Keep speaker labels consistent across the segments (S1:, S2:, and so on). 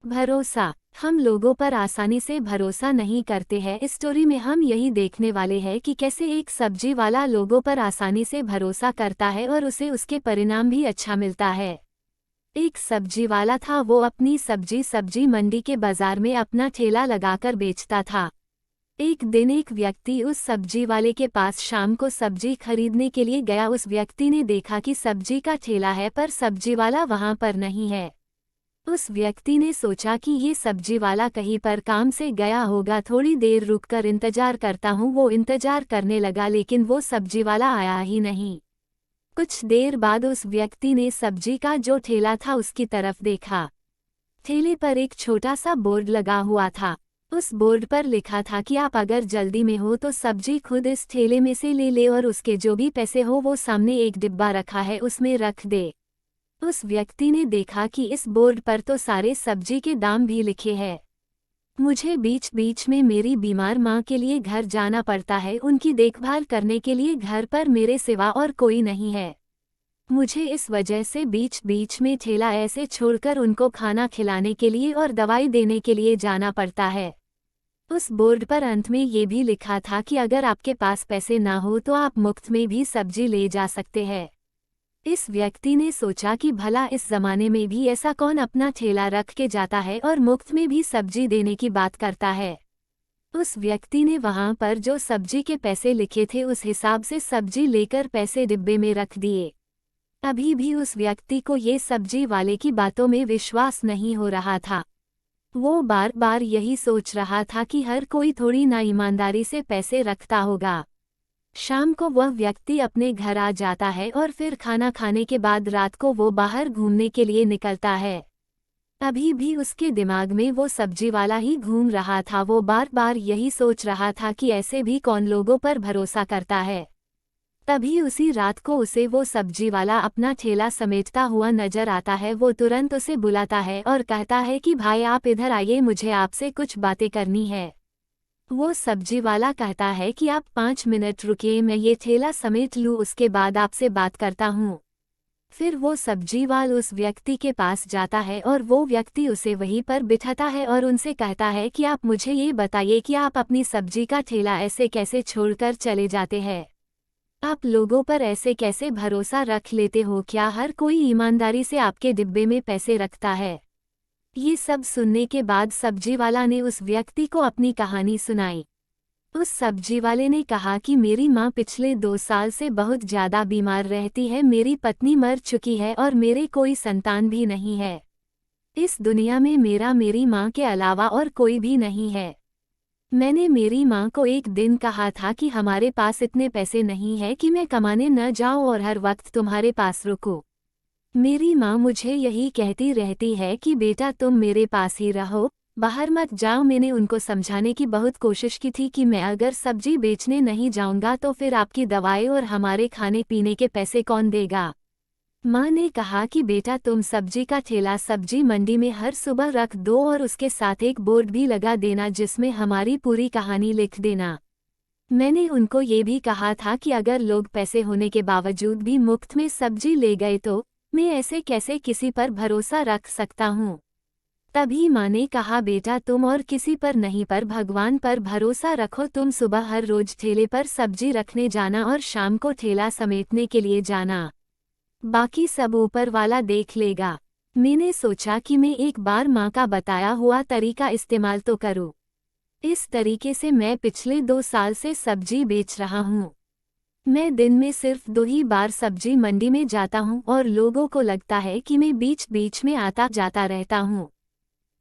S1: भरोसा। हम लोगों पर आसानी से भरोसा नहीं करते हैं। इस स्टोरी में हम यही देखने वाले हैं कि कैसे एक सब्जी वाला लोगों पर आसानी से भरोसा करता है और उसे उसके परिणाम भी अच्छा मिलता है। एक सब्जी वाला था, वो अपनी सब्जी मंडी के बाजार में अपना ठेला लगाकर बेचता था। एक दिन एक व्यक्ति उस सब्जी वाले के पास शाम को सब्जी खरीदने के लिए गया। उस व्यक्ति ने देखा कि सब्जी का ठेला है पर सब्जी वाला वहां पर नहीं है। उस व्यक्ति ने सोचा कि ये सब्जी वाला कहीं पर काम से गया होगा, थोड़ी देर रुककर इंतजार करता हूँ। वो इंतजार करने लगा लेकिन वो सब्जी वाला आया ही नहीं। कुछ देर बाद उस व्यक्ति ने सब्जी का जो ठेला था उसकी तरफ देखा। ठेले पर एक छोटा सा बोर्ड लगा हुआ था। उस बोर्ड पर लिखा था कि आप अगर जल्दी में हो तो सब्जी खुद इस ठेले में से ले ले और उसके जो भी पैसे हो वो सामने एक डिब्बा रखा है उसमें रख दे। उस व्यक्ति ने देखा कि इस बोर्ड पर तो सारे सब्जी के दाम भी लिखे हैं। मुझे बीच बीच में मेरी बीमार माँ के लिए घर जाना पड़ता है, उनकी देखभाल करने के लिए घर पर मेरे सिवा और कोई नहीं है। मुझे इस वजह से बीच बीच में ठेला ऐसे छोड़कर उनको खाना खिलाने के लिए और दवाई देने के लिए जाना पड़ता है। उस बोर्ड पर अंत में ये भी लिखा था कि अगर आपके पास पैसे ना हो तो आप मुफ्त में भी सब्जी ले जा सकते हैं। इस व्यक्ति ने सोचा कि भला इस जमाने में भी ऐसा कौन अपना ठेला रख के जाता है और मुफ्त में भी सब्जी देने की बात करता है। उस व्यक्ति ने वहां पर जो सब्जी के पैसे लिखे थे उस हिसाब से सब्जी लेकर पैसे डिब्बे में रख दिए। अभी भी उस व्यक्ति को ये सब्जी वाले की बातों में विश्वास नहीं हो रहा था। वो बार बार यही सोच रहा था कि हर कोई थोड़ी ना ईमानदारी से पैसे रखता होगा। शाम को वह व्यक्ति अपने घर आ जाता है और फिर खाना खाने के बाद रात को वो बाहर घूमने के लिए निकलता है। अभी भी उसके दिमाग में वो सब्जी वाला ही घूम रहा था। वो बार बार यही सोच रहा था कि ऐसे भी कौन लोगों पर भरोसा करता है। तभी उसी रात को उसे वो सब्जी वाला अपना ठेला समेटता हुआ नजर आता है। वो तुरंत उसे बुलाता है और कहता है कि भाई आप इधर आइए, मुझे आपसे कुछ बातें करनी है। वो सब्जी वाला कहता है कि आप 5 मिनट रुकिए, मैं ये ठेला समेट लूँ, उसके बाद आपसे बात करता हूँ। फिर वो सब्जी वाला उस व्यक्ति के पास जाता है और वो व्यक्ति उसे वहीं पर बिठाता है और उनसे कहता है कि आप मुझे ये बताइए कि आप अपनी सब्जी का ठेला ऐसे कैसे छोड़कर चले जाते हैं। आप लोगों पर ऐसे कैसे भरोसा रख लेते हो? क्या हर कोई ईमानदारी से आपके डिब्बे में पैसे रखता है? ये सब सुनने के बाद सब्जी वाला ने उस व्यक्ति को अपनी कहानी सुनाई। उस सब्जी वाले ने कहा कि मेरी माँ पिछले 2 साल से बहुत ज़्यादा बीमार रहती है, मेरी पत्नी मर चुकी है और मेरे कोई संतान भी नहीं है। इस दुनिया में मेरी माँ के अलावा और कोई भी नहीं है। मैंने मेरी माँ को एक दिन कहा था कि हमारे पास इतने पैसे नहीं है कि मैं कमाने न जाऊँ और हर वक्त तुम्हारे पास रुकूं। मेरी माँ मुझे यही कहती रहती है कि बेटा तुम मेरे पास ही रहो, बाहर मत जाओ। मैंने उनको समझाने की बहुत कोशिश की थी कि मैं अगर सब्जी बेचने नहीं जाऊंगा तो फिर आपकी दवाई और हमारे खाने पीने के पैसे कौन देगा। माँ ने कहा कि बेटा तुम सब्जी का ठेला सब्जी मंडी में हर सुबह रख दो और उसके साथ एक बोर्ड भी लगा देना जिसमें हमारी पूरी कहानी लिख देना। मैंने उनको ये भी कहा था कि अगर लोग पैसे होने के बावजूद भी मुफ्त में सब्जी ले गए तो मैं ऐसे कैसे किसी पर भरोसा रख सकता हूँ। तभी माँ ने कहा बेटा तुम और किसी पर नहीं पर भगवान पर भरोसा रखो। तुम सुबह हर रोज ठेले पर सब्जी रखने जाना और शाम को ठेला समेटने के लिए जाना, बाकी सब ऊपर वाला देख लेगा। मैंने सोचा कि मैं एक बार माँ का बताया हुआ तरीका इस्तेमाल तो करूँ। इस तरीके से मैं पिछले 2 साल से सब्जी बेच रहा हूँ। मैं दिन में सिर्फ 2 ही बार सब्जी मंडी में जाता हूँ और लोगों को लगता है कि मैं बीच बीच में आता जाता रहता हूँ।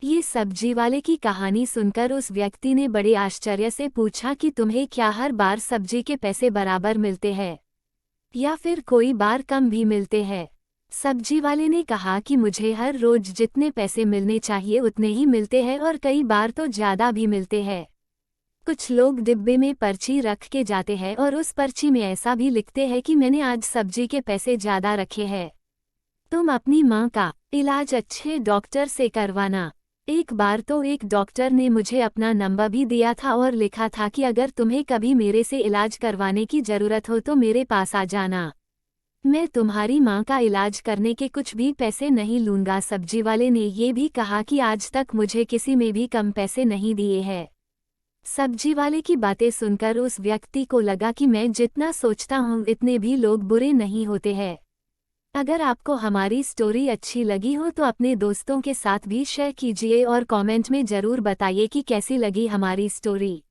S1: ये सब्जी वाले की कहानी सुनकर उस व्यक्ति ने बड़े आश्चर्य से पूछा कि तुम्हें क्या हर बार सब्जी के पैसे बराबर मिलते हैं या फिर कोई बार कम भी मिलते हैं? सब्जी वाले ने कहा कि मुझे हर रोज जितने पैसे मिलने चाहिए उतने ही मिलते हैं और कई बार तो ज़्यादा भी मिलते हैं। कुछ लोग डिब्बे में पर्ची रख के जाते हैं और उस पर्ची में ऐसा भी लिखते हैं कि मैंने आज सब्जी के पैसे ज़्यादा रखे हैं। तुम अपनी माँ का इलाज अच्छे डॉक्टर से करवाना। एक बार तो एक डॉक्टर ने मुझे अपना नंबर भी दिया था और लिखा था कि अगर तुम्हें कभी मेरे से इलाज करवाने की ज़रूरत हो तो मेरे पास आ जाना। मैं तुम्हारी माँ का इलाज करने के कुछ भी पैसे नहीं लूँगा। सब्जी वाले ने ये भी कहा कि आज तक मुझे किसी में भी कम पैसे नहीं दिए हैं। सब्जी वाले की बातें सुनकर उस व्यक्ति को लगा कि मैं जितना सोचता हूँ इतने भी लोग बुरे नहीं होते हैं। अगर आपको हमारी स्टोरी अच्छी लगी हो तो अपने दोस्तों के साथ भी शेयर कीजिए और कमेंट में ज़रूर बताइए कि कैसी लगी हमारी स्टोरी।